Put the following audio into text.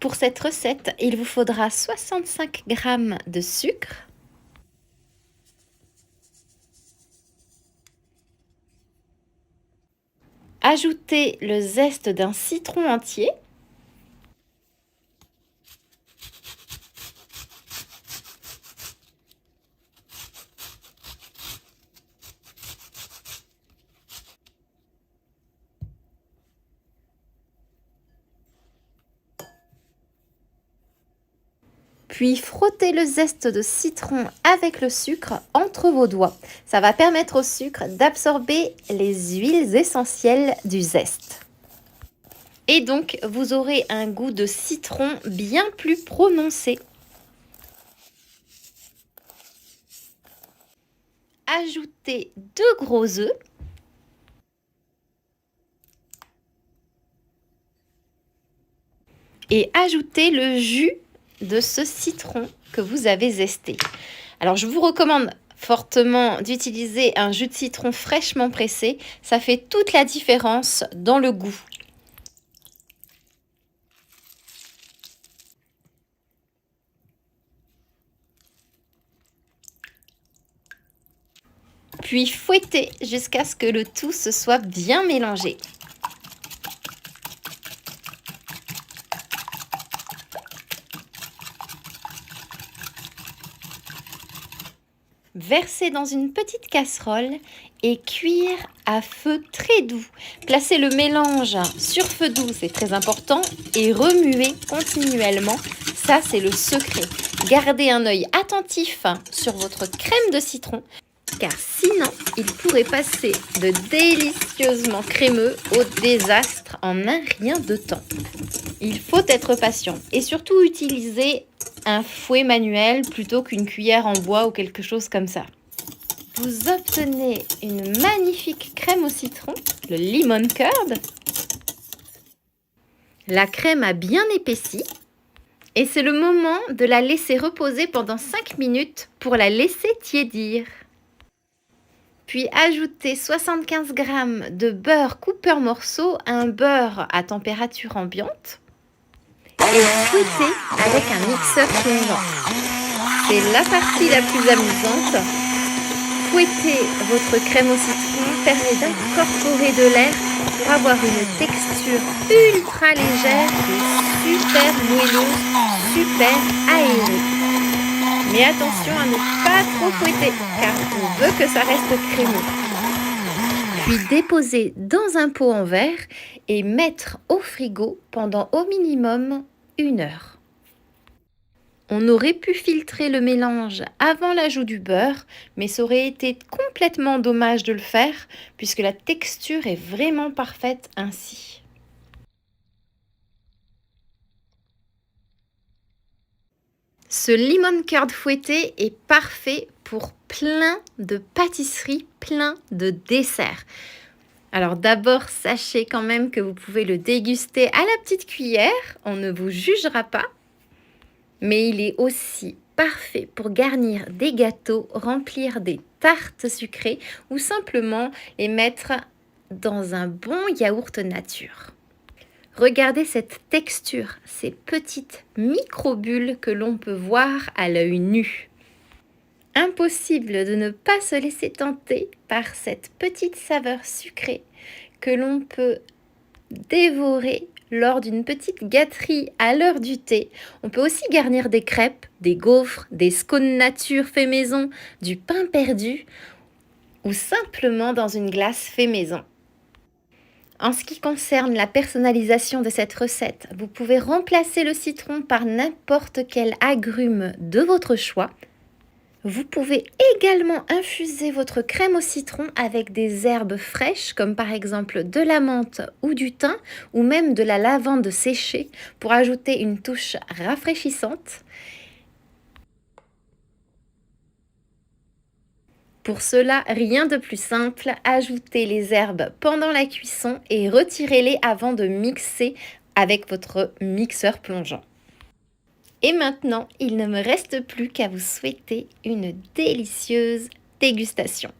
Pour cette recette, il vous faudra 65 g de sucre, ajoutez le zeste d'un citron entier, puis frottez le zeste de citron avec le sucre entre vos doigts. Ça va permettre au sucre d'absorber les huiles essentielles du zeste. Et donc, vous aurez un goût de citron bien plus prononcé. Ajoutez 2 gros œufs. Et ajoutez le jus de ce citron que vous avez zesté. Alors, je vous recommande fortement d'utiliser un jus de citron fraîchement pressé. Ça fait toute la différence dans le goût. Puis fouettez jusqu'à ce que le tout se soit bien mélangé. Versez dans une petite casserole et cuire à feu très doux. Placez le mélange sur feu doux, c'est très important, et remuez continuellement. Ça, c'est le secret. Gardez un œil attentif sur votre crème de citron, car sinon, il pourrait passer de délicieusement crémeux au désastre en un rien de temps. Il faut être patient et surtout utiliser un fouet manuel plutôt qu'une cuillère en bois ou quelque chose comme ça. Vous obtenez une magnifique crème au citron, le lemon curd. La crème a bien épaissi et c'est le moment de la laisser reposer pendant 5 minutes pour la laisser tiédir. Puis ajoutez 75 g de beurre coupé en morceaux, un beurre à température ambiante. Et fouettez avec un mixeur plongeant. C'est la partie la plus amusante. Fouetter votre crème au citron permet d'incorporer de l'air pour avoir une texture ultra légère et super moelleuse, super aérée. Mais attention à ne pas trop fouetter car on veut que ça reste crémeux. Puis déposer dans un pot en verre et mettre au frigo pendant au minimum 1 heure. On aurait pu filtrer le mélange avant l'ajout du beurre, mais ça aurait été complètement dommage de le faire puisque la texture est vraiment parfaite ainsi. Ce lemon curd fouetté est parfait pour plein de pâtisseries, plein de desserts. Alors d'abord, sachez quand même que vous pouvez le déguster à la petite cuillère, on ne vous jugera pas. Mais il est aussi parfait pour garnir des gâteaux, remplir des tartes sucrées ou simplement les mettre dans un bon yaourt nature. Regardez cette texture, ces petites micro-bulles que l'on peut voir à l'œil nu. Impossible de ne pas se laisser tenter par cette petite saveur sucrée que l'on peut dévorer lors d'une petite gâterie à l'heure du thé. On peut aussi garnir des crêpes, des gaufres, des scones nature fait maison, du pain perdu ou simplement dans une glace fait maison. En ce qui concerne la personnalisation de cette recette, vous pouvez remplacer le citron par n'importe quel agrume de votre choix. Vous pouvez également infuser votre crème au citron avec des herbes fraîches comme par exemple de la menthe ou du thym ou même de la lavande séchée pour ajouter une touche rafraîchissante. Pour cela, rien de plus simple, ajoutez les herbes pendant la cuisson et retirez-les avant de mixer avec votre mixeur plongeant. Et maintenant, il ne me reste plus qu'à vous souhaiter une délicieuse dégustation.